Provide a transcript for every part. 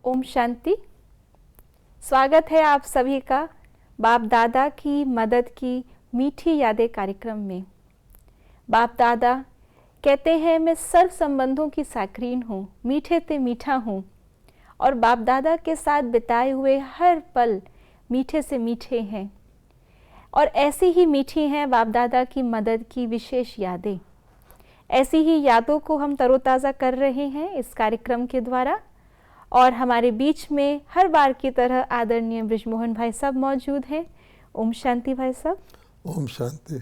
ओम शांति। स्वागत है आप सभी का बाप दादा की मदद की मीठी यादें कार्यक्रम में। बाप दादा कहते हैं मैं सर्व संबंधों की साकरीन हूँ, मीठे ते मीठा हूँ, और बाप दादा के साथ बिताए हुए हर पल मीठे से मीठे हैं। और ऐसी ही मीठी हैं बाप दादा की मदद की विशेष यादें। ऐसी ही यादों को हम तरोताज़ा कर रहे हैं इस कार्यक्रम के द्वारा। और हमारे बीच में हर बार की तरह आदरणीय बृजमोहन भाई साहब मौजूद हैं। ओम शांति भाई साहब। ओम शांति।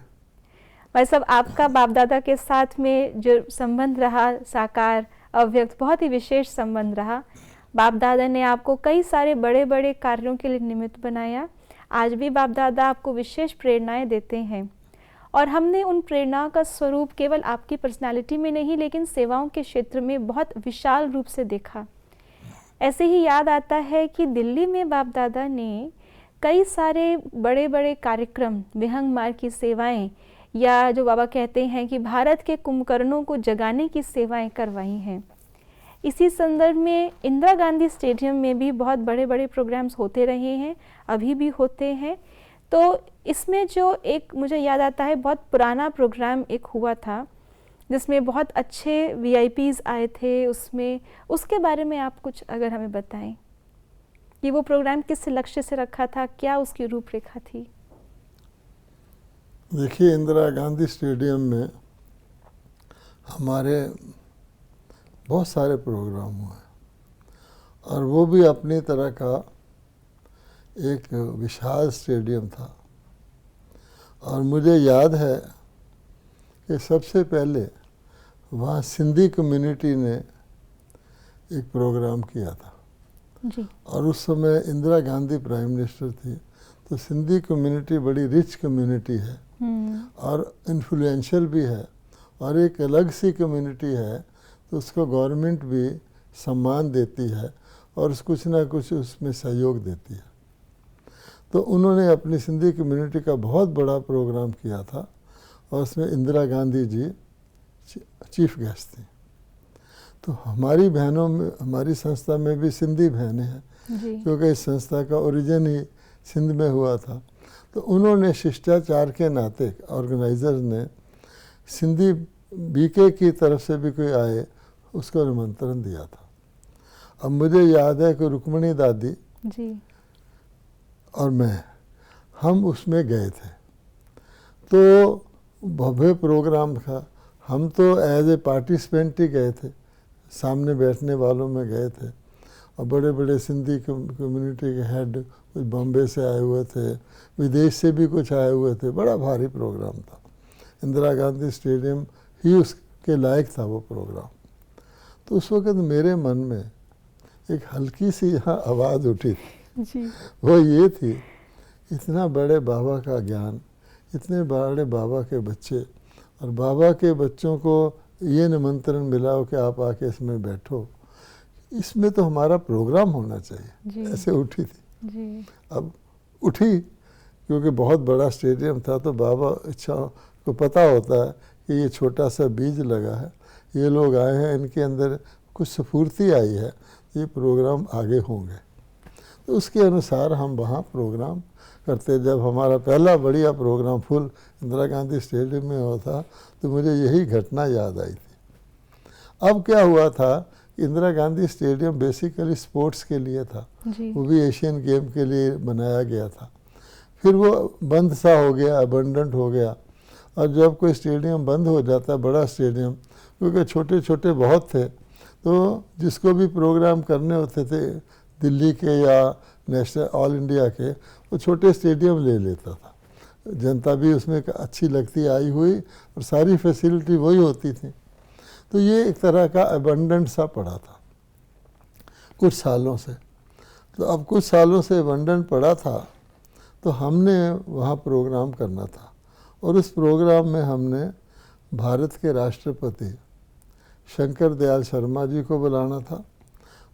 भाई साहब, आपका बाप दादा के साथ में जो संबंध रहा, साकार अव्यक्त, बहुत ही विशेष संबंध रहा। बाप दादा ने आपको कई सारे बड़े बड़े कार्यों के लिए निमित्त बनाया। आज भी बाप दादा आपको विशेष प्रेरणाएं देते हैं, और हमने उन प्रेरणाओं का स्वरूप केवल आपकी पर्सनालिटी में नहीं, लेकिन सेवाओं के क्षेत्र में बहुत विशाल रूप से देखा। ऐसे ही याद आता है कि दिल्ली में बाप दादा ने कई सारे बड़े बड़े कार्यक्रम, विहंग मार्ग की सेवाएं, या जो बाबा कहते हैं कि भारत के कुंभकर्णों को जगाने की सेवाएं करवाई हैं। इसी संदर्भ में इंदिरा गांधी स्टेडियम में भी बहुत बड़े बड़े प्रोग्राम्स होते रहे हैं, अभी भी होते हैं। तो इसमें जो एक मुझे याद आता है, बहुत पुराना प्रोग्राम एक हुआ था जिसमें बहुत अच्छे VIPs आए थे। उसके बारे में आप कुछ अगर हमें बताएं कि वो प्रोग्राम किस लक्ष्य से रखा था, क्या उसकी रूपरेखा थी? देखिए, इंदिरा गांधी स्टेडियम में हमारे बहुत सारे प्रोग्राम हुए, और वो भी अपनी तरह का एक विशाल स्टेडियम था। और मुझे याद है कि सबसे पहले वहाँ सिंधी कम्युनिटी ने एक प्रोग्राम किया था जी। और उस समय इंदिरा गांधी प्राइम मिनिस्टर थी। तो सिंधी कम्युनिटी बड़ी रिच कम्युनिटी है और इन्फ्लुएंशियल भी है, और एक अलग सी कम्युनिटी है, तो उसको गवर्नमेंट भी सम्मान देती है और कुछ ना कुछ उसमें सहयोग देती है। तो उन्होंने अपनी सिंधी कम्युनिटी का बहुत बड़ा प्रोग्राम किया था, और उसमें इंदिरा गांधी जी चीफ गेस्ट थी। तो हमारी बहनों में, हमारी संस्था में भी सिंधी बहनें हैं, क्योंकि इस संस्था का ओरिजिन ही सिंध में हुआ था। तो उन्होंने शिष्टाचार के नाते, ऑर्गेनाइजर्स ने सिंधी BK की तरफ से भी कोई आए उसको निमंत्रण दिया था। अब मुझे याद है कि रुक्मणी दादी जी और मैं, हम उसमें गए थे। तो भव्य प्रोग्राम था। हम तो एज ए पार्टिसिपेंट ही गए थे, सामने बैठने वालों में गए थे। और बड़े बड़े सिंधी कम्युनिटी के हेड कुछ बॉम्बे से आए हुए थे, विदेश से भी कुछ आए हुए थे। बड़ा भारी प्रोग्राम था। इंदिरा गांधी स्टेडियम ही उसके लायक था वो प्रोग्राम। तो उस वक़्त मेरे मन में एक हल्की सी यहाँ आवाज़ उठी थी जी। वो ये थी, इतना बड़े बाबा का ज्ञान, इतने बड़े बाबा के बच्चे, और बाबा के बच्चों को ये निमंत्रण मिला हो कि आप आके इसमें बैठो, इसमें तो हमारा प्रोग्राम होना चाहिए। ऐसे उठी थी जी। अब उठी क्योंकि बहुत बड़ा स्टेडियम था। तो बाबा इच्छा को पता होता है कि ये छोटा सा बीज लगा है, ये लोग आए हैं, इनके अंदर कुछ स्फूर्ति आई है, ये प्रोग्राम आगे होंगे। तो उसके अनुसार हम वहाँ प्रोग्राम करते। जब हमारा पहला बढ़िया program full Indira Gandhi stadium में हुआ था, तो मुझे यही घटना याद आई थी। अब क्या हुआ था, Indira Gandhi stadium basically sports के लिए था, वो भी एशियन गेम के लिए बनाया गया था। फिर वो बंद सा हो गया, अबंडेंट हो गया। और जब कोई स्टेडियम बंद हो जाता है, बड़ा स्टेडियम, क्योंकि छोटे छोटे बहुत थे, तो जिसको भी प्रोग्राम करने होते थे दिल्ली के या नेशनल ऑल इंडिया के, वो छोटे स्टेडियम ले लेता था। जनता भी उसमें अच्छी लगती आई हुई, और सारी फैसिलिटी वही होती थी। तो ये एक तरह का अबंडेंट सा पड़ा था कुछ सालों से। तो अब कुछ सालों से अबंडेंट पड़ा था, तो हमने वहाँ प्रोग्राम करना था। और उस प्रोग्राम में हमने भारत के राष्ट्रपति शंकर दयाल शर्मा जी को बुलाना था,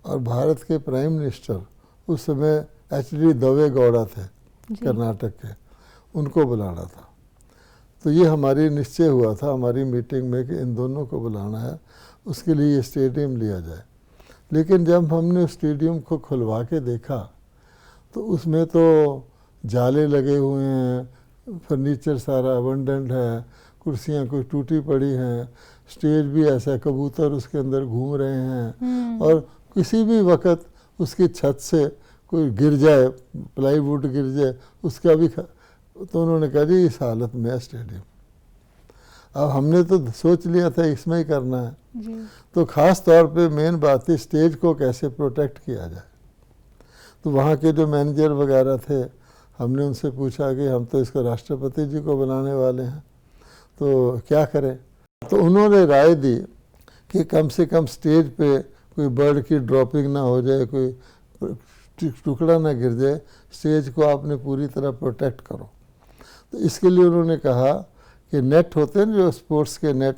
और भारत के प्राइम मिनिस्टर उस समय HD दवे गौड़ा थे कर्नाटक के, उनको बुलाना था। तो ये हमारी निश्चय हुआ था हमारी मीटिंग में कि इन दोनों को बुलाना है, उसके लिए ये स्टेडियम लिया जाए। लेकिन जब हमने स्टेडियम को खुलवा के देखा तो उसमें तो जाले लगे हुए हैं, फर्नीचर सारा अबंडेंट है, कुर्सियाँ कुछ टूटी पड़ी हैं, स्टेज भी ऐसा कबूतर उसके अंदर घूम रहे हैं और किसी भी वक्त उसकी छत से कोई गिर जाए, प्लाईवुड गिर जाए उसका भी तो उन्होंने कहा जी इस हालत में है स्टेडियम। अब हमने तो सोच लिया था इसमें ही करना है जी। तो ख़ास तौर पे मेन बात थी स्टेज को कैसे प्रोटेक्ट किया जाए। तो वहाँ के जो मैनेजर वगैरह थे हमने उनसे पूछा कि हम तो इसको राष्ट्रपति जी को बनाने वाले हैं तो क्या करें। तो उन्होंने राय दी कि कम से कम स्टेज पे कोई बर्ड की ड्रॉपिंग ना हो जाए, कोई टुकड़ा ना गिर जाए, स्टेज को आपने पूरी तरह प्रोटेक्ट करो। तो इसके लिए उन्होंने कहा कि नेट होते हैं जो स्पोर्ट्स के नेट,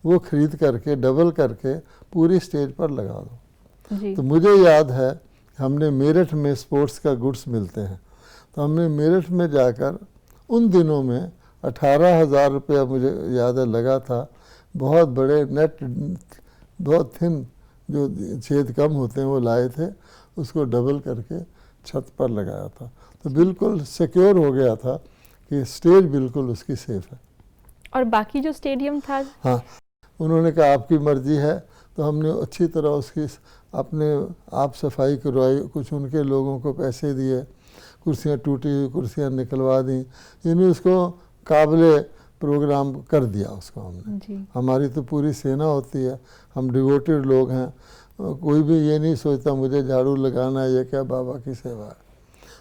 वो खरीद करके डबल करके पूरी स्टेज पर लगा दो जी। तो मुझे याद है हमने मेरठ में स्पोर्ट्स का गुड्स मिलते हैं तो हमने मेरठ में जाकर उन दिनों में 18,000 रुपया मुझे याद है लगा था। बहुत बड़े नेट, बहुत थिन जो छेद कम होते हैं वो लाए थे, उसको डबल करके छत पर लगाया था तो बिल्कुल सिक्योर हो गया था कि स्टेज बिल्कुल उसकी सेफ है। और बाकी जो स्टेडियम था, हाँ, उन्होंने कहा आपकी मर्जी है तो हमने अच्छी तरह उसकी अपने आप सफाई करवाई, कुछ उनके लोगों को पैसे दिए, कुर्सियाँ टूटी हुई कुर्सियाँ निकलवा दी, यानी उसको काबिले प्रोग्राम कर दिया उसको हमने जी। हमारी तो पूरी सेना होती है, हम डिवोटेड लोग हैं, कोई भी ये नहीं सोचता मुझे झाड़ू लगाना है, ये क्या बाबा की सेवा है,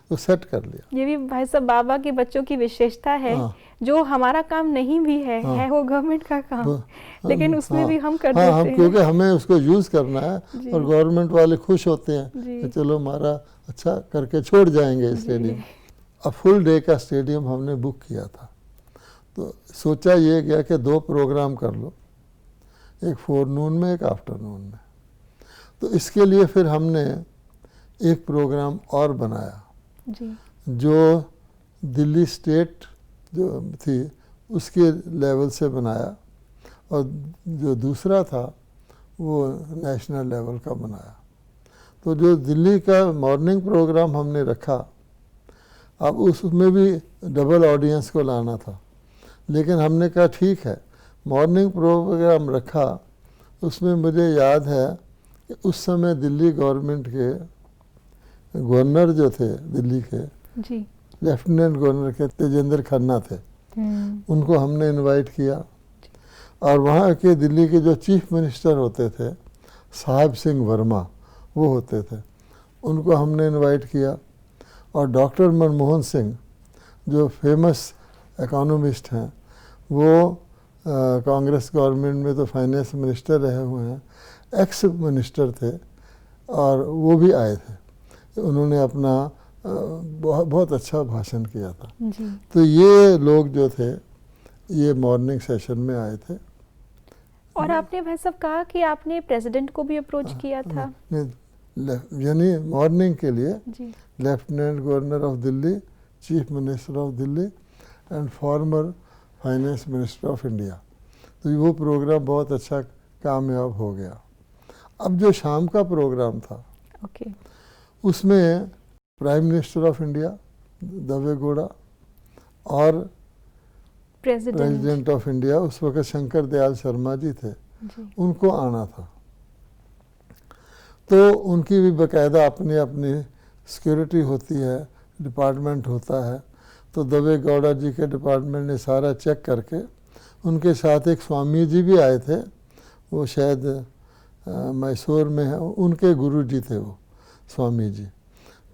तो सेट कर लिया। ये भी भाई साहब बाबा के बच्चों की विशेषता है। हाँ। जो हमारा काम नहीं भी है, हाँ। है वो गवर्नमेंट का काम, लेकिन उसमें हाँ, भी हम कर हाँ, देते हम हैं। क्योंकि हमें उसको यूज़ करना है जी। और गवर्नमेंट वाले खुश होते हैं जी। कि चलो हमारा अच्छा करके छोड़ जाएंगे स्टेडियम। अब फुल डे का स्टेडियम हमने बुक किया था तो सोचा ये गया कि 2 प्रोग्राम कर लो, एक फोरनून में एक आफ्टरनून में। तो इसके लिए फिर हमने एक प्रोग्राम और बनाया जी। जो दिल्ली स्टेट जो थी उसके लेवल से बनाया और जो दूसरा था वो नेशनल लेवल का बनाया। तो जो दिल्ली का मॉर्निंग प्रोग्राम हमने रखा, अब उसमें भी डबल ऑडियंस को लाना था, लेकिन हमने कहा ठीक है मॉर्निंग प्रोग्राम रखा। उसमें मुझे याद है कि उस समय दिल्ली गवर्नमेंट के गवर्नर जो थे दिल्ली के, जी। लेफ्टिनेंट गवर्नर के तेजेंद्र खन्ना थे, उनको हमने इनवाइट किया और वहाँ के दिल्ली के जो चीफ मिनिस्टर होते थे साहिब सिंह वर्मा वो होते थे, उनको हमने इनवाइट किया और डॉक्टर मनमोहन सिंह जो फेमस इकोनॉमिस्ट हैं, वो कांग्रेस गवर्नमेंट में तो फाइनेंस मिनिस्टर रहे हुए हैं, एक्स मिनिस्टर थे और वो भी आए थे। उन्होंने अपना बहुत अच्छा भाषण किया था। जी। तो ये लोग जो थे ये मॉर्निंग सेशन में आए थे। और आपने भाई साहब कहा कि आपने प्रेसिडेंट को भी अप्रोच किया था। यानी मॉर्निंग के लिए जी। Lieutenant governor of Delhi, chief minister of Delhi and former finance minister of India. तो वो प्रोग्राम बहुत अच्छा कामयाब हो गया। अब जो शाम का प्रोग्राम था ओके। उसमें prime minister of India Dave Gowda और प्रेसिडेंट ऑफ इंडिया उस वक्त शंकर दयाल शर्मा जी थे, उनको आना था। तो उनकी भी बाकायदा अपनी अपनी सिक्योरिटी होती है, डिपार्टमेंट होता है। तो दवे गौड़ा जी के डिपार्टमेंट ने सारा चेक करके, उनके साथ एक स्वामी जी भी आए थे, वो शायद मैसूर में है, उनके गुरु जी थे वो स्वामी जी।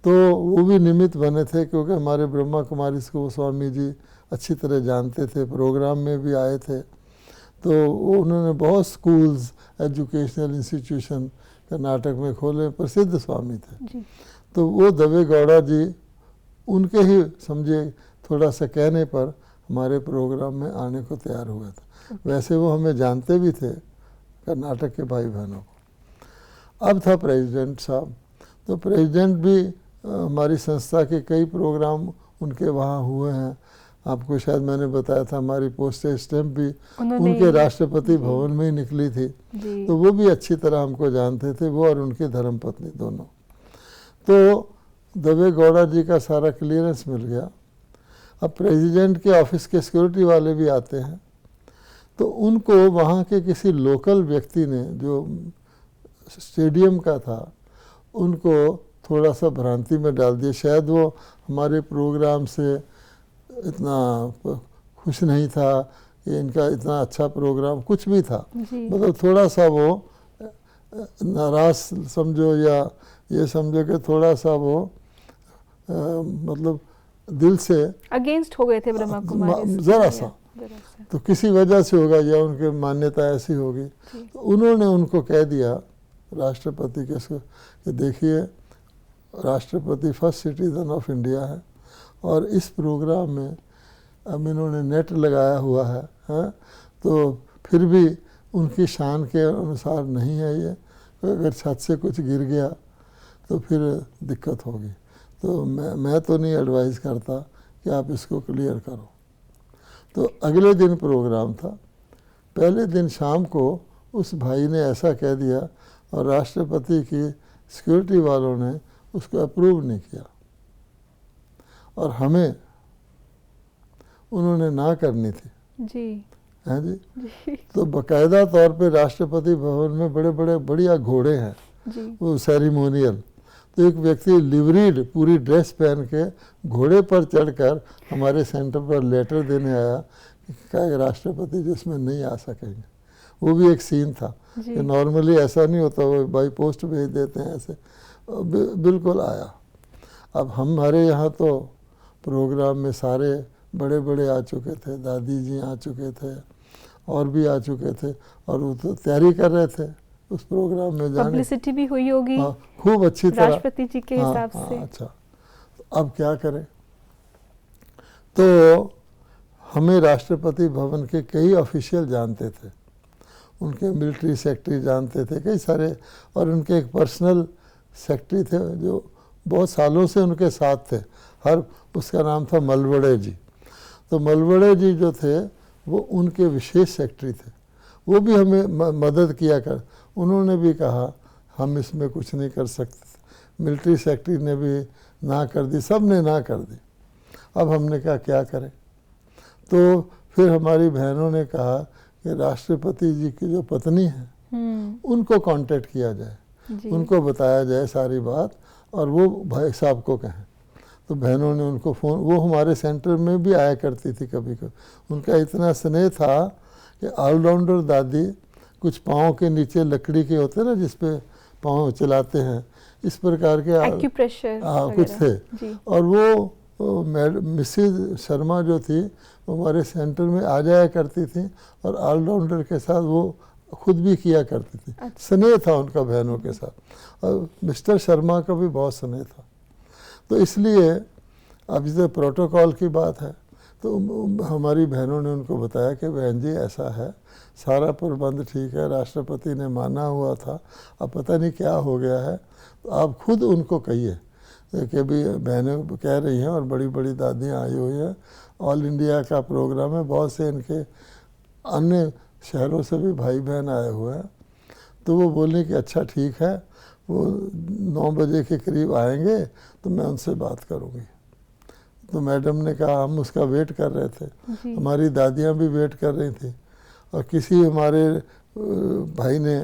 तो वो भी निमित्त बने थे क्योंकि हमारे ब्रह्मा कुमारी को वो स्वामी जी अच्छी तरह जानते थे, प्रोग्राम में भी आए थे। तो उन्होंने बहुत स्कूल्स, एजुकेशनल इंस्टीट्यूशन कर्नाटक में खोले, प्रसिद्ध स्वामी थे जी। तो वो दवे गौड़ा जी उनके ही समझे थोड़ा सा कहने पर हमारे प्रोग्राम में आने को तैयार हुए थे। वैसे वो हमें जानते भी थे, कर्नाटक के भाई बहनों को। अब था प्रेसिडेंट साहब, तो प्रेसिडेंट भी हमारी संस्था के कई प्रोग्राम उनके वहाँ हुए हैं। आपको शायद मैंने बताया था हमारी पोस्टेज स्टैम्प भी उन्होंने उनके राष्ट्रपति भवन में ही निकली थी। जी तो वो भी अच्छी तरह हमको जानते थे, वो और उनकी धर्मपत्नी दोनों। तो दवे गौड़ा जी का सारा क्लियरेंस मिल गया। अब प्रेसिडेंट के ऑफिस के सिक्योरिटी वाले भी आते हैं, तो उनको वहाँ के किसी लोकल व्यक्ति ने जो स्टेडियम का था उनको थोड़ा सा भ्रांति में डाल दिया। शायद वो हमारे प्रोग्राम से इतना खुश नहीं था, ये इनका इतना अच्छा प्रोग्राम कुछ भी था, जी मतलब थोड़ा सा वो नाराज समझो या ये समझो कि थोड़ा सा वो मतलब दिल से अगेंस्ट हो गए थे ब्रह्मा कुमारी जरा सा, तो किसी वजह से होगा या उनकी मान्यता ऐसी होगी। तो उन्होंने उनको कह दिया राष्ट्रपति के कि देखिए राष्ट्रपति फर्स्ट सिटीजन ऑफ इंडिया है और इस प्रोग्राम में अब इन्होंने नेट लगाया हुआ है, तो फिर भी उनकी शान के अनुसार नहीं है ये, अगर छत से कुछ गिर गया तो फिर दिक्कत होगी। तो मैं तो नहीं एडवाइस करता कि आप इसको क्लियर करो। तो अगले दिन प्रोग्राम था, पहले दिन शाम को उस भाई ने ऐसा कह दिया और राष्ट्रपति की सिक्योरिटी वालों ने उसको अप्रूव नहीं किया और हमें उन्होंने ना करनी थी जी हैं जी। तो बाकायदा तौर पे राष्ट्रपति भवन में बड़े बड़े बढ़िया घोड़े हैं जी वो सेरिमोनियल। तो एक व्यक्ति लिवरीड पूरी ड्रेस पहन के घोड़े पर चढ़कर हमारे सेंटर पर लेटर देने आया कि राष्ट्रपति जिसमें नहीं आ सकेंगे। वो भी एक सीन था कि नॉर्मली ऐसा नहीं होता, वो बाई पोस्ट भेज देते हैं ऐसे, बिल्कुल आया। अब हमारे यहाँ तो प्रोग्राम में सारे बड़े बड़े आ चुके थे, दादी जी आ चुके थे और भी आ चुके थे और वो तो तैयारी कर रहे थे उस प्रोग्राम में जाने। पब्लिसिटी भी हुई होगी खूब अच्छी तरह राष्ट्रपति जी के हिसाब से। अच्छा, तो अब क्या करें? तो हमें राष्ट्रपति भवन के कई ऑफिशियल जानते थे, उनके मिलिट्री सेक्रेटरी जानते थे कई सारे, और उनके एक पर्सनल सेक्रेटरी थे जो बहुत सालों से उनके साथ थे, उसका नाम था मलवड़े जी। तो मलवड़े जी जो थे वो उनके विशेष सेक्रेटरी थे, वो भी हमें मदद किया कर। उन्होंने भी कहा हम इसमें कुछ नहीं कर सकते, मिलिट्री सेक्रेटरी ने भी ना कर दी, सब ने ना कर दी। अब हमने कहा क्या करें? तो फिर हमारी बहनों ने कहा कि राष्ट्रपति जी की जो पत्नी है उनको कांटेक्ट किया जाए, उनको बताया जाए सारी बात और वो भाई साहब को कहें। तो बहनों ने उनको फ़ोन, वो हमारे सेंटर में भी आया करती थी कभी कभी, उनका इतना स्नेह था कि ऑलराउंडर दादी, कुछ पाँव के नीचे लकड़ी के होते ना जिस पे पाँव चलाते हैं, इस प्रकार के एक्यूप्रेशर कुछ थे। और वो मिसेज शर्मा जो थी वो हमारे सेंटर में आ जाया करती थी और ऑलराउंडर के साथ वो खुद भी किया करती थी। स्नेह था उनका बहनों के साथ, और मिस्टर शर्मा का भी बहुत स्नेह था। तो इसलिए अब जैसे प्रोटोकॉल की बात है तो हमारी बहनों ने उनको बताया कि बहन जी ऐसा है, सारा प्रबंध ठीक है, राष्ट्रपति ने माना हुआ था, अब पता नहीं क्या हो गया है, तो आप खुद उनको कहिए कि भी बहनें कह रही हैं और बड़ी बड़ी दादियाँ आई हुई हैं, ऑल इंडिया का प्रोग्राम है, बहुत से इनके अन्य शहरों से भी भाई बहन आए हुए हैं। तो वो बोले कि अच्छा ठीक है, वो 9 बजे के करीब आएंगे तो मैं उनसे बात करूँगी। तो मैडम ने कहा, हम उसका वेट कर रहे थे, हमारी दादियाँ भी वेट कर रही थी, और किसी हमारे भाई ने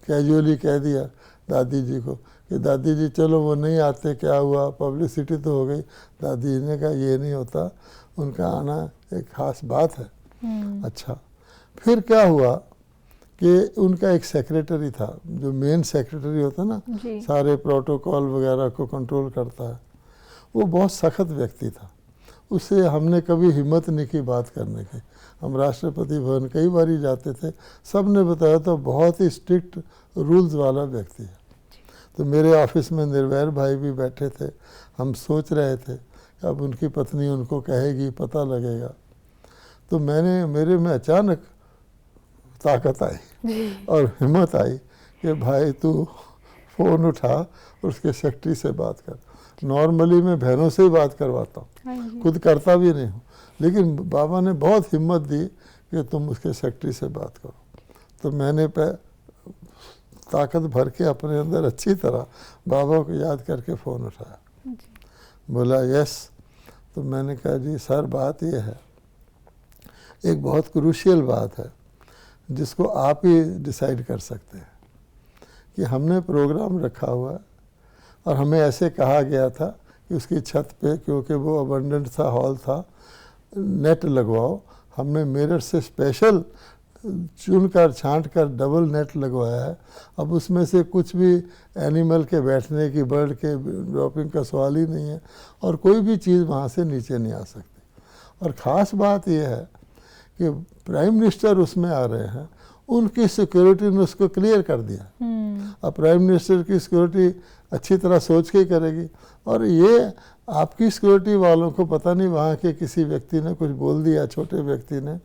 कैजुअली कह दिया दादी जी को कि दादी जी चलो वो नहीं आते, क्या हुआ, पब्लिसिटी तो हो गई। दादी जी ने कहा ये नहीं होता, उनका आना एक ख़ास बात है। अच्छा, फिर क्या हुआ कि उनका एक सेक्रेटरी था, जो मेन सेक्रेटरी होता है ना, सारे प्रोटोकॉल वगैरह को कंट्रोल करता है, वो बहुत सख्त व्यक्ति था। उससे हमने कभी हिम्मत नहीं की बात करने की। हम राष्ट्रपति भवन कई बार जाते थे, सब ने बताया तो बहुत ही स्ट्रिक्ट रूल्स वाला व्यक्ति है। तो मेरे ऑफिस में निर्वैर भाई भी बैठे थे, हम सोच रहे थे कि अब उनकी पत्नी उनको कहेगी, पता लगेगा। तो मेरे में अचानक ताकत आई और हिम्मत आई कि भाई तू फ़ोन उठा और उसके सेक्रेटरी से बात कर। नॉर्मली मैं बहनों से ही बात करवाता हूँ, हाँ जी। खुद करता भी नहीं हूँ, लेकिन बाबा ने बहुत हिम्मत दी कि तुम उसके सेक्रेटरी से बात करो। तो मैंने ताकत भर के अपने अंदर अच्छी तरह बाबा को याद करके फ़ोन उठाया, जी। बोला यस। तो मैंने कहा जी सर बात ये है, एक बहुत क्रूशियल बात है जिसको आप ही डिसाइड कर सकते हैं कि हमने प्रोग्राम रखा हुआ है और हमें ऐसे कहा गया था कि उसकी छत पे, क्योंकि वो अबंडेंट था, हॉल था, नेट लगवाओ। हमने मेरठ से स्पेशल चुनकर छांट कर डबल नेट लगवाया है। अब उसमें से कुछ भी एनिमल के बैठने की, बर्ड के ड्रॉपिंग का सवाल ही नहीं है और कोई भी चीज़ वहाँ से नीचे नहीं आ सकती। और ख़ास बात यह है कि प्राइम मिनिस्टर उसमें आ रहे हैं, उनकी सिक्योरिटी ने उसको क्लियर कर दिया। अब प्राइम मिनिस्टर की सिक्योरिटी अच्छी तरह सोच के ही करेगी और ये आपकी सिक्योरिटी वालों को पता नहीं वहाँ के किसी व्यक्ति ने कुछ बोल दिया, छोटे व्यक्ति ने,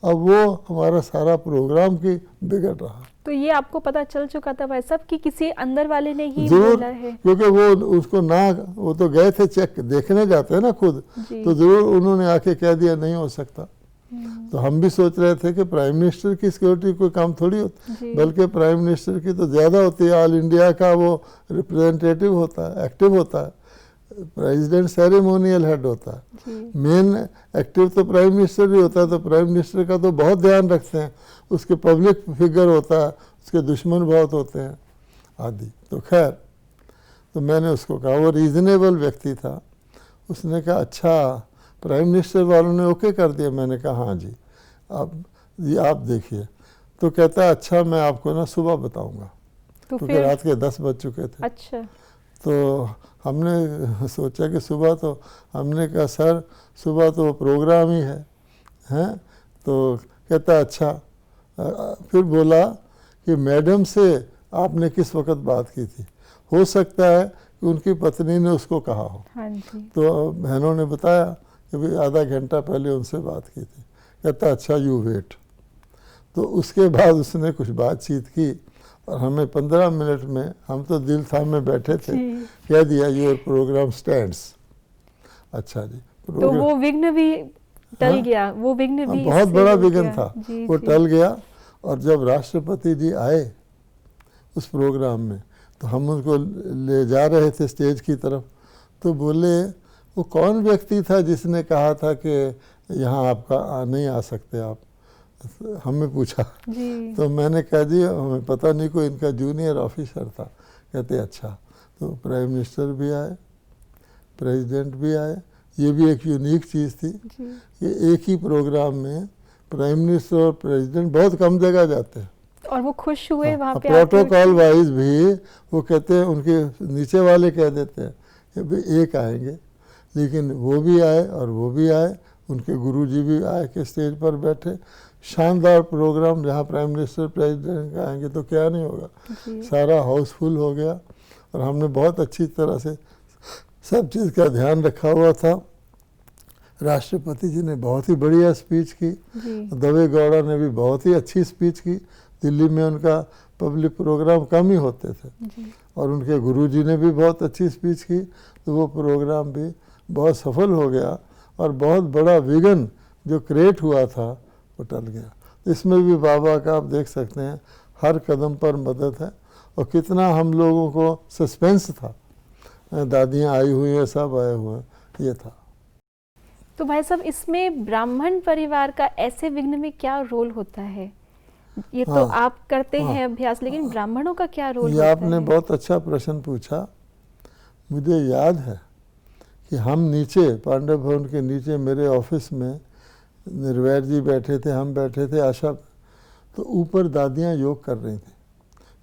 अब वो हमारा सारा प्रोग्राम की बिगड़ रहा। तो ये आपको पता चल चुका था भाई साहब कि किसी अंदर वाले ने ही जरूर, बोला है? क्योंकि वो उसको ना, वो तो गए थे चेक देखने जाते हैं ना खुद, तो जरूर उन्होंने आके कह दिया नहीं हो सकता। तो हम भी सोच रहे थे कि प्राइम मिनिस्टर की सिक्योरिटी कोई काम थोड़ी होती, बल्कि प्राइम मिनिस्टर की तो ज़्यादा होती है। ऑल इंडिया का वो रिप्रेजेंटेटिव होता है, एक्टिव होता है, प्रेसिडेंट सेरेमोनियल हेड होता है, मेन एक्टिव तो प्राइम मिनिस्टर ही होता है। तो प्राइम मिनिस्टर का तो बहुत ध्यान रखते हैं, उसके पब्लिक फिगर होता है, उसके दुश्मन बहुत होते हैं आदि। तो खैर, तो मैंने उसको कहा, वो रीज़नेबल व्यक्ति था, उसने कहा अच्छा प्राइम मिनिस्टर वालों ने ओके कर दिया। मैंने कहा हाँ जी, आप देखिए। तो कहता है अच्छा मैं आपको ना सुबह बताऊंगा, तो क्योंकि रात के 10 बज चुके थे। अच्छा। तो हमने सोचा कि सुबह, तो हमने कहा सर सुबह तो प्रोग्राम ही है, हैं? तो कहता अच्छा। फिर बोला कि मैडम से आपने किस वक्त बात की थी, हो सकता है कि उनकी पत्नी ने उसको कहा हो। हाँ जी। तो बहनों ने बताया कि भाई आधा घंटा पहले उनसे बात की थी। कहता अच्छा यू वेट। तो उसके बाद उसने कुछ बातचीत की और हमें 15 मिनट में, हम तो दिल थामे बैठे थे, कह दिया योर प्रोग्राम स्टैंड्स। अच्छा जी, तो वो विघ्न भी टल गया, वो विघ्न भी बहुत बड़ा विघ्न था, वो टल गया। और जब राष्ट्रपति जी आए उस प्रोग्राम में, तो हम उनको ले जा रहे थे स्टेज की तरफ, तो बोले वो कौन व्यक्ति था जिसने कहा था कि यहाँ आपका नहीं आ सकते आप, हमें पूछा जी। तो मैंने कहा जी हमें पता नहीं, कोई इनका जूनियर ऑफिसर था। कहते अच्छा। तो प्राइम मिनिस्टर भी आए, प्रेसिडेंट भी आए। ये भी एक यूनिक चीज़ थी कि एक ही प्रोग्राम में प्राइम मिनिस्टर और प्रेसिडेंट बहुत कम जगह जाते हैं और वो खुश हुए वहाँ पे। प्रोटोकॉल वाइज भी वो कहते हैं, उनके नीचे वाले कह देते हैं कि भाई एक आएंगे, लेकिन वो भी आए और वो भी आए, उनके गुरुजी भी आए के स्टेज पर बैठे। शानदार प्रोग्राम, जहाँ प्राइम मिनिस्टर प्रेसिडेंट आएंगे तो क्या नहीं होगा, सारा हाउसफुल हो गया। और हमने बहुत अच्छी तरह से सब चीज़ का ध्यान रखा हुआ था। राष्ट्रपति जी ने बहुत ही बढ़िया स्पीच की, दवे गौड़ा ने भी बहुत ही अच्छी स्पीच की। दिल्ली में उनका पब्लिक प्रोग्राम कम ही होते थे और उनके गुरुजी ने भी बहुत अच्छी स्पीच की। तो वो प्रोग्राम भी बहुत सफल हो गया और बहुत बड़ा विघ्न जो क्रिएट हुआ था वो टल गया। तो इसमें भी बाबा का आप देख सकते हैं हर कदम पर मदद है। और कितना हम लोगों को सस्पेंस था, दादियाँ आई हुई हैं, सब आए हुए हैं, ये था। तो भाई साहब, इसमें ब्राह्मण परिवार का ऐसे विघ्न में क्या रोल होता है? ये तो आप करते हैं अभ्यास, लेकिन ब्राह्मणों का क्या रोल होता है? आपने बहुत अच्छा प्रश्न पूछा। मुझे याद है कि हम नीचे पांडव भवन के नीचे मेरे ऑफिस में निर्वैर जी बैठे थे, हम बैठे थे आशा, तो ऊपर दादियाँ योग कर रही थी,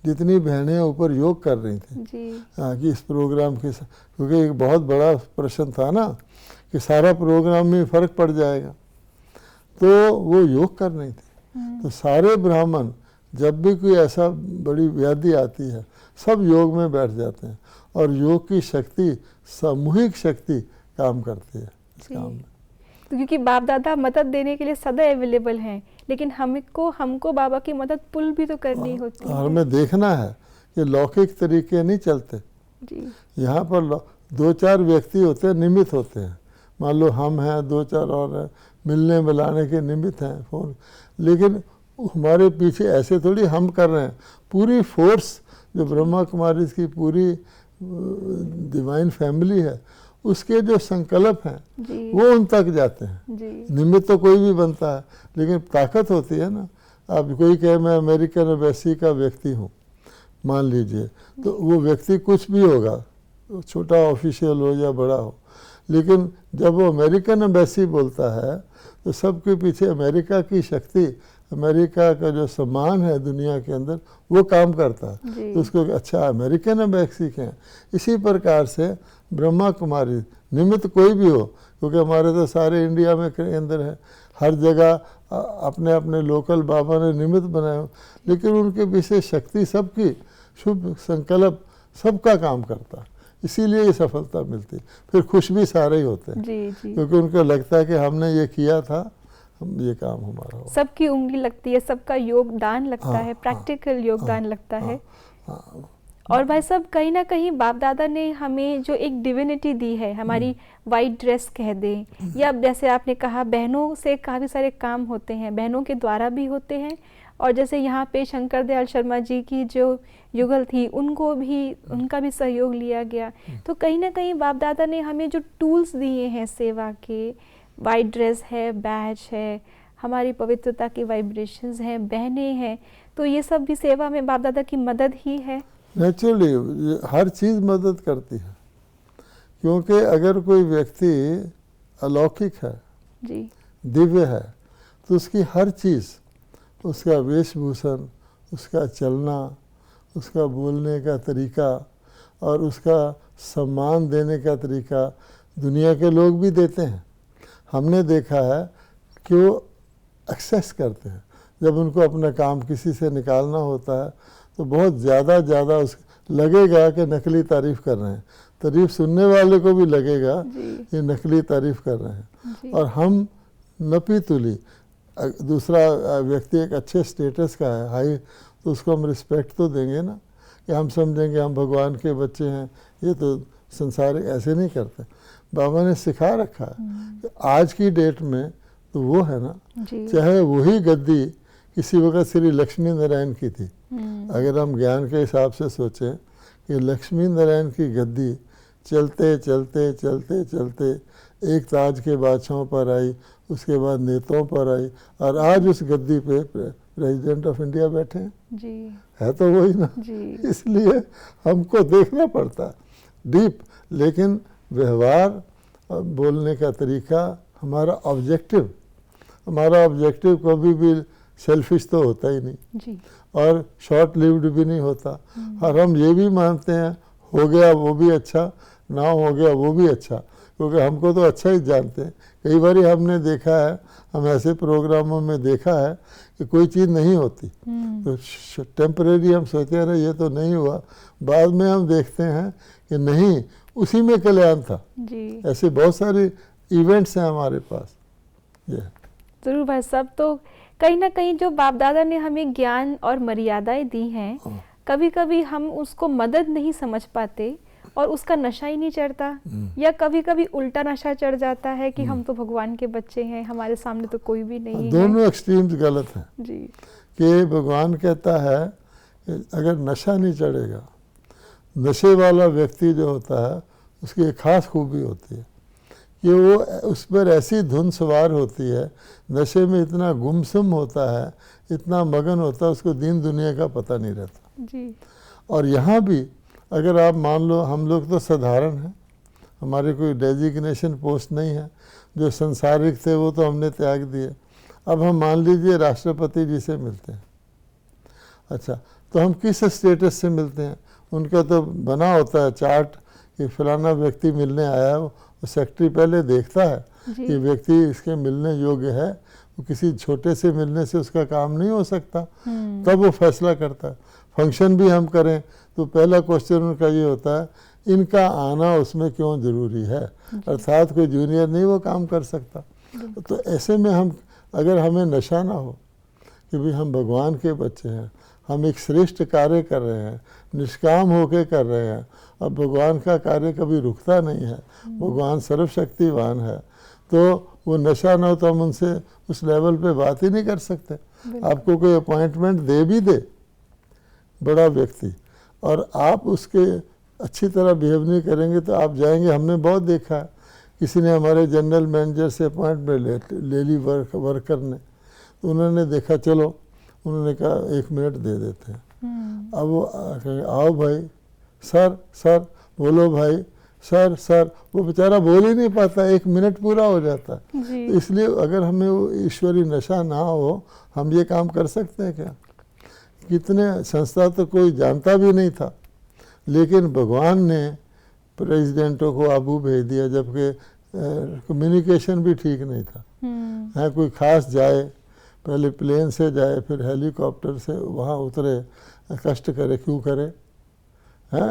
जितनी बहनें ऊपर योग कर रही थी कि इस प्रोग्राम के, क्योंकि एक बहुत बड़ा प्रश्न था ना कि सारा प्रोग्राम में फ़र्क पड़ जाएगा, तो वो योग कर रही थी। तो सारे ब्राह्मण जब भी कोई ऐसा बड़ी व्याधि आती है, सब योग में बैठ जाते हैं और योग की शक्ति, सामूहिक शक्ति काम करती है इस काम में। तो क्योंकि बाप दादा मदद देने के लिए सदा अवेलेबल हैं, लेकिन हमको बाबा की मदद पुल भी तो करनी होती है। हमें देखना है कि लौकिक तरीके नहीं चलते। यहाँ पर दो चार व्यक्ति होते हैं, निमित्त होते हैं। मान लो हम हैं, दो चार और हैं, मिलने मिलाने के निमित्त हैं फ़ोन, लेकिन हमारे पीछे ऐसे थोड़ी हम कर रहे हैं। पूरी फोर्स जो ब्रह्मा कुमारी की पूरी डिवाइन फैमिली है, उसके जो संकल्प हैं वो उन तक जाते हैं। निमित्त तो कोई भी बनता है, लेकिन ताकत होती है ना। अब कोई कहे मैं अमेरिकन एम्बेसी का व्यक्ति हूँ, मान लीजिए, तो वो व्यक्ति कुछ भी होगा, छोटा ऑफिशियल हो या बड़ा हो, लेकिन जब वो अमेरिकन एम्बेसी बोलता है तो सबके पीछे अमेरिका की शक्ति, अमेरिका का जो सम्मान है दुनिया के अंदर, वो काम करता है। तो उसको अच्छा अमेरिकन एम्बेसी के हैं। इसी प्रकार से ब्रह्मा कुमारी निमित्त कोई भी हो, क्योंकि हमारे तो सारे इंडिया में के अंदर है, हर जगह अपने अपने लोकल बाबा ने निमित्त बनाए हो, लेकिन उनके पीछे शक्ति सबकी, शुभ संकल्प सबका काम करता है। इसीलिए ये सफलता मिलती। फिर खुश भी सारे ही होते हैं, क्योंकि उनको लगता है कि हमने ये किया था, हम ये काम हमारा हो। सबकी उंगली लगती है, सबका योगदान लगता है, प्रैक्टिकल योगदान लगता है। और भाई साहब, कहीं ना कहीं बाप दादा ने हमें जो एक डिविनिटी दी है, हमारी वाइट ड्रेस कह दें, या जैसे आपने कहा बहनों से काफ़ी सारे काम होते हैं, बहनों के द्वारा भी होते हैं। और जैसे यहाँ पे शंकर दयाल शर्मा जी की जो युगल थी, उनका भी सहयोग लिया गया। तो कहीं ना कहीं बाप दादा ने हमें जो टूल्स दिए हैं सेवा के, वाइट ड्रेस है, बैच है, हमारी पवित्रता की वाइब्रेशंस हैं, बहनें हैं, तो ये सब भी सेवा में बाप दादा की मदद ही है। नेचुरली हर चीज़ मदद करती है, क्योंकि अगर कोई व्यक्ति अलौकिक है जी, दिव्य है, तो उसकी हर चीज़, उसका वेशभूषण, उसका चलना, उसका बोलने का तरीका और उसका सम्मान देने का तरीका दुनिया के लोग भी देते हैं। हमने देखा है कि वो एक्सेस करते हैं। जब उनको अपना काम किसी से निकालना होता है तो बहुत ज़्यादा उस लगेगा कि नकली तारीफ़ कर रहे हैं, तारीफ़ सुनने वाले को भी लगेगा ये नकली तारीफ़ कर रहे हैं। और हम नपी तुली, दूसरा व्यक्ति एक अच्छे स्टेटस का है, हाई, तो उसको हम रिस्पेक्ट तो देंगे ना, कि हम समझेंगे हम भगवान के बच्चे हैं। ये तो संसार ऐसे नहीं करते। बाबा ने सिखा रखा है कि आज की डेट में तो वो है ना, चाहे वही गद्दी किसी वक्त श्री लक्ष्मी नारायण की थी। अगर हम ज्ञान के हिसाब से सोचें कि लक्ष्मी नारायण की गद्दी चलते चलते चलते चलते एक ताज के बादशाहों पर आई, उसके बाद नेताओं पर आई, और आज उस गद्दी पे प्रेसिडेंट ऑफ इंडिया बैठे हैं जी। है तो वही ना जी। इसलिए हमको देखना पड़ता है डीप, लेकिन व्यवहार बोलने का तरीका, हमारा ऑब्जेक्टिव कभी भी सेल्फिश तो होता ही नहीं जी। और शॉर्ट लिव्ड भी नहीं होता। और हम ये भी मानते हैं हो गया वो भी अच्छा, ना हो गया वो भी अच्छा, क्योंकि हमको तो अच्छा ही जानते हैं। कई बार हमने देखा है, हम ऐसे प्रोग्रामों में देखा है कि कोई चीज़ नहीं होती तो टेम्परेरी हम सोचते हैं ये तो नहीं हुआ, बाद में हम देखते हैं कि नहीं, उसी में कल्याण था जी। ऐसे बहुत सारे इवेंट्स हैं हमारे पास। जरूर भाई साहब, तो कहीं ना कहीं जो बाप दादा ने हमें ज्ञान और मर्यादाएं दी हैं, कभी कभी हम उसको मदद नहीं समझ पाते और उसका नशा ही नहीं चढ़ता, या कभी कभी उल्टा नशा चढ़ जाता है कि हम तो भगवान के बच्चे हैं, हमारे सामने तो कोई भी नहीं है। दोनों एक्सट्रीम्स गलत हैं जी। कि भगवान कहता है कि अगर नशा नहीं चढ़ेगा, नशे वाला व्यक्ति जो होता है उसकी एक खास खूबी होती है कि वो उस पर ऐसी धुन सवार होती है, नशे में इतना गुमसुम होता है, इतना मगन होता है, उसको दीन दुनिया का पता नहीं रहता जी। और यहाँ भी अगर आप मान लो, हम लोग तो साधारण हैं, हमारे कोई डेजिग्नेशन पोस्ट नहीं है, जो संसारिक थे वो तो हमने त्याग दिए। अब हम मान लीजिए राष्ट्रपति जी से मिलते हैं, अच्छा, तो हम किस स्टेटस से मिलते हैं? उनका तो बना होता है चार्ट कि फलाना व्यक्ति मिलने आया है, वो सेक्रेटरी पहले देखता है कि व्यक्ति इसके मिलने योग्य है, वो किसी छोटे से मिलने से उसका काम नहीं हो सकता, तब वो फैसला करता है। फंक्शन भी हम करें तो पहला क्वेश्चन उनका ये होता है, इनका आना उसमें क्यों ज़रूरी है, अर्थात कोई जूनियर नहीं वो काम कर सकता। तो ऐसे में हम, अगर हमें नशा ना हो कि भाई हम भगवान के बच्चे हैं, हम एक श्रेष्ठ कार्य कर रहे हैं, निष्काम होके कर रहे हैं। अब भगवान का कार्य कभी रुकता नहीं है, भगवान सर्वशक्तिवान है, तो वो नशा न हो तो हम उनसे उस लेवल पे बात ही नहीं कर सकते। आपको कोई अपॉइंटमेंट दे भी दे बड़ा व्यक्ति और आप उसके अच्छी तरह बिहेव नहीं करेंगे तो आप जाएंगे। हमने बहुत देखा है, किसी ने हमारे जनरल मैनेजर से अपॉइंटमेंट ले ली वर्कर ने, तो उन्होंने देखा, चलो उन्होंने कहा 1 मिनट दे देते हैं। अब वो कहेंगे आओ भाई, सर सर बोलो भाई, सर सर, वो बेचारा बोल ही नहीं पाता, 1 मिनट पूरा हो जाता है। तो इसलिए अगर हमें वो ईश्वरी नशा ना हो, हम ये काम कर सकते हैं क्या? कितने संस्था तो कोई जानता भी नहीं था, लेकिन भगवान ने प्रेसिडेंटों को आबू भेज दिया, जबकि कम्युनिकेशन भी ठीक नहीं था। हाँ, कोई खास जाए, पहले प्लेन से जाए, फिर हेलीकॉप्टर से वहाँ उतरे, कष्ट करे, क्यों करे? हैं,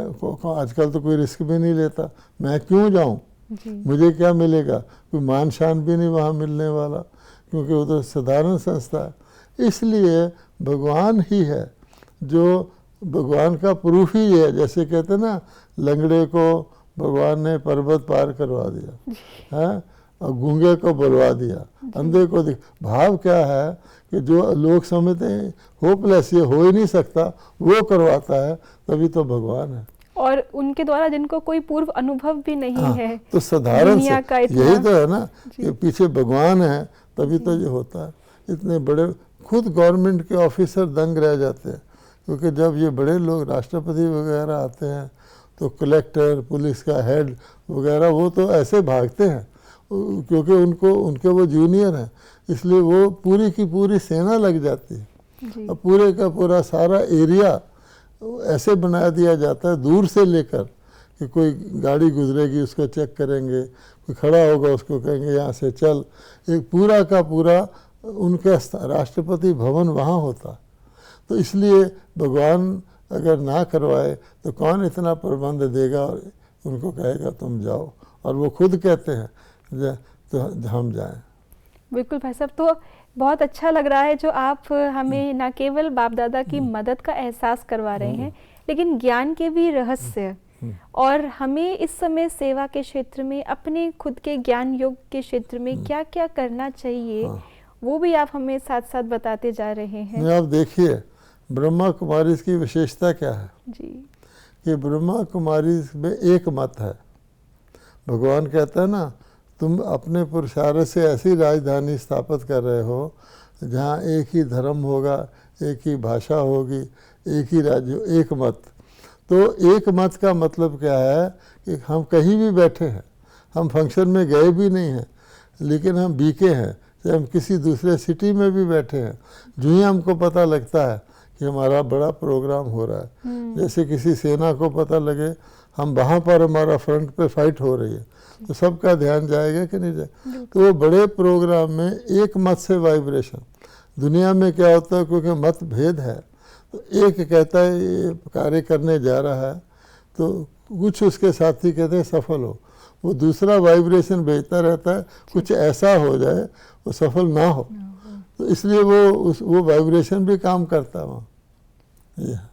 आजकल तो कोई रिस्क भी नहीं लेता, मैं क्यों जाऊँ, मुझे क्या मिलेगा? कोई मान शान भी नहीं वहाँ मिलने वाला, क्योंकि वो तो साधारण संस्था है। इसलिए भगवान ही है जो, भगवान का प्रूफ ही है। जैसे कहते हैं ना, लंगड़े को भगवान ने पर्वत पार करवा दिया है, और गूंगे को बुलवा दिया, अंधे को भाव क्या है कि जो लोग समझते हैं होपलेस, ये हो ही नहीं सकता, वो करवाता है, तभी तो भगवान है। और उनके द्वारा जिनको कोई पूर्व अनुभव भी नहीं है, तो साधारण से यही तो है ना कि पीछे भगवान है, तभी तो ये होता है। इतने बड़े खुद गवर्नमेंट के ऑफिसर दंग रह जाते हैं, क्योंकि जब ये बड़े लोग राष्ट्रपति वगैरह आते हैं तो कलेक्टर, पुलिस का हेड वगैरह, वो तो ऐसे भागते हैं, क्योंकि उनके वो जूनियर हैं, इसलिए वो पूरी की पूरी सेना लग जाती है। और पूरे का पूरा सारा एरिया ऐसे बना दिया जाता है, दूर से लेकर कि कोई गाड़ी गुजरेगी उसको चेक करेंगे, कोई खड़ा होगा उसको कहेंगे यहाँ से चल, एक पूरा का पूरा उनका राष्ट्रपति भवन वहाँ होता। तो इसलिए भगवान अगर ना करवाए तो कौन इतना प्रबंध देगा और उनको कहेगा तुम जाओ, और वो खुद कहते हैं तो हम जाएं। बिल्कुल भाई साहब, तो बहुत अच्छा लग रहा है जो आप हमें न केवल बाप दादा की मदद का एहसास करवा रहे हैं, लेकिन ज्ञान के भी रहस्य, और हमें इस समय सेवा के क्षेत्र में, अपने खुद के ज्ञान योग के क्षेत्र में क्या क्या करना चाहिए, वो भी आप हमें साथ साथ बताते जा रहे हैं। आप देखिए ब्रह्मा कुमारी की विशेषता क्या है जी, कि ब्रह्मा कुमारी में एक मत है। भगवान कहता है ना, तुम अपने पुरुषार्थ से ऐसी राजधानी स्थापित कर रहे हो जहाँ एक ही धर्म होगा, एक ही भाषा होगी, एक ही राज्य, एक मत। तो एक मत का मतलब क्या है कि हम कहीं भी बैठे हैं, हम फंक्शन में गए भी नहीं हैं, लेकिन हम बीके हैं, चाहे हम किसी दूसरे सिटी में भी बैठे हैं, जो ही हमको पता लगता है कि हमारा बड़ा प्रोग्राम हो रहा है। जैसे किसी सेना को पता लगे हम वहाँ पर, हमारा फ्रंट पे फाइट हो रही है, तो सबका ध्यान जाएगा कि नहीं जाए। तो वो बड़े प्रोग्राम में एक मत से वाइब्रेशन, दुनिया में क्या होता है, क्योंकि मत भेद है, तो एक कहता है ये कार्य करने जा रहा है, तो कुछ उसके साथी कहते हैं सफल हो, वो दूसरा वाइब्रेशन भेजता रहता है, कुछ ऐसा हो जाए वो सफल ना हो, तो इसलिए वो वाइब्रेशन भी काम करता है वहाँ।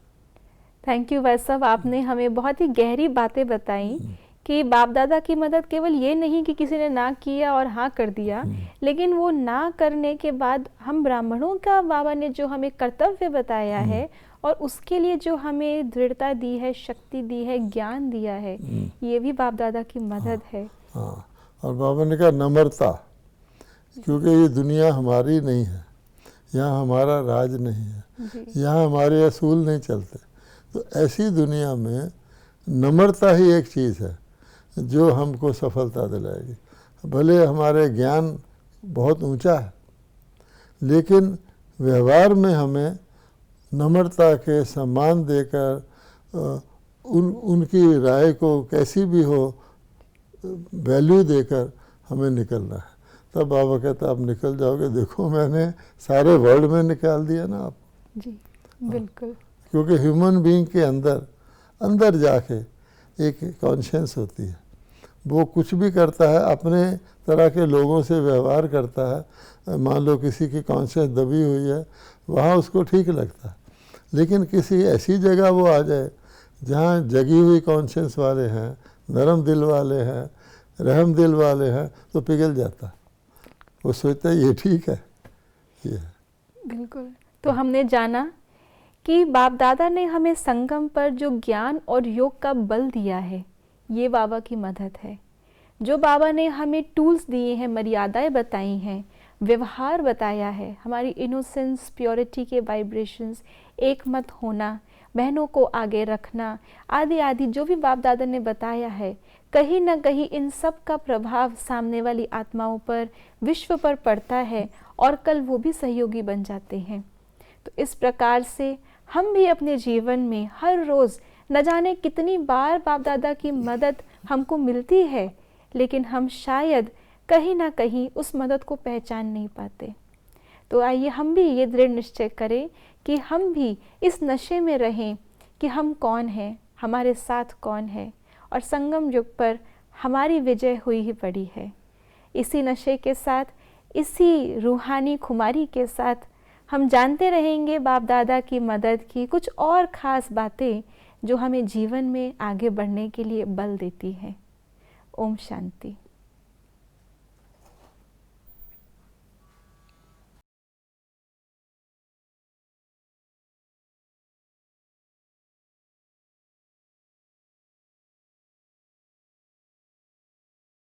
थैंक यू भाई साहब, आपने हमें बहुत ही गहरी बातें बताई कि बाप दादा की मदद केवल ये नहीं कि किसी ने ना किया और हाँ कर दिया, लेकिन वो ना करने के बाद हम ब्राह्मणों का बाबा ने जो हमें कर्तव्य बताया है, और उसके लिए जो हमें दृढ़ता दी है, शक्ति दी है, ज्ञान दिया है, ये भी बाप दादा की मदद है। हाँ, और बाबा ने कहा नम्रता, क्योंकि ये दुनिया हमारी नहीं है, यहाँ हमारा राज नहीं है, यहाँ हमारे असूल नहीं चलते। तो ऐसी दुनिया में नम्रता ही एक चीज़ है जो हमको सफलता दिलाएगी। भले हमारे ज्ञान बहुत ऊंचा है, लेकिन व्यवहार में हमें नम्रता के सम्मान देकर उनकी राय को कैसी भी हो वैल्यू देकर हमें निकलना है। तब बाबा कहता आप निकल जाओगे, देखो मैंने सारे वर्ल्ड में निकाल दिया ना आप। जी बिल्कुल, क्योंकि ह्यूमन बीइंग के अंदर जाके एक कॉन्शियस होती है, वो कुछ भी करता है, अपने तरह के लोगों से व्यवहार करता है। मान लो किसी की कॉन्शियस दबी हुई है, वहाँ उसको ठीक लगता है, लेकिन किसी ऐसी जगह वो आ जाए जहाँ जगी हुई कॉन्शियंस वाले हैं, नरम दिल वाले हैं, रहम दिल वाले हैं, तो पिघल जाता है। वो सोचता है ये ठीक है, ये है। बिल्कुल। तो हमने जाना कि बाप दादा ने हमें संगम पर जो ज्ञान और योग का बल दिया है, ये बाबा की मदद है। जो बाबा ने हमें टूल्स दिए हैं, मर्यादाएं बताई हैं, व्यवहार बताया है, हमारी इनोसेंस, प्योरिटी के वाइब्रेशंस, एक मत होना, बहनों को आगे रखना, आदि आदि जो भी बाप दादा ने बताया है, कहीं ना कहीं इन सब का प्रभाव सामने वाली आत्माओं पर, विश्व पर पड़ता है और कल वो भी सहयोगी बन जाते हैं। तो इस प्रकार से हम भी अपने जीवन में हर रोज़ न जाने कितनी बार बाप दादा की मदद हमको मिलती है, लेकिन हम शायद कहीं ना कहीं उस मदद को पहचान नहीं पाते। तो आइए हम भी ये दृढ़ निश्चय करें कि हम भी इस नशे में रहें कि हम कौन हैं, हमारे साथ कौन है, और संगम युग पर हमारी विजय हुई ही पड़ी है। इसी नशे के साथ, इसी रूहानी खुमारी के साथ हम जानते रहेंगे बाप दादा की मदद की कुछ और ख़ास बातें जो हमें जीवन में आगे बढ़ने के लिए बल देती हैं। ओम शांति।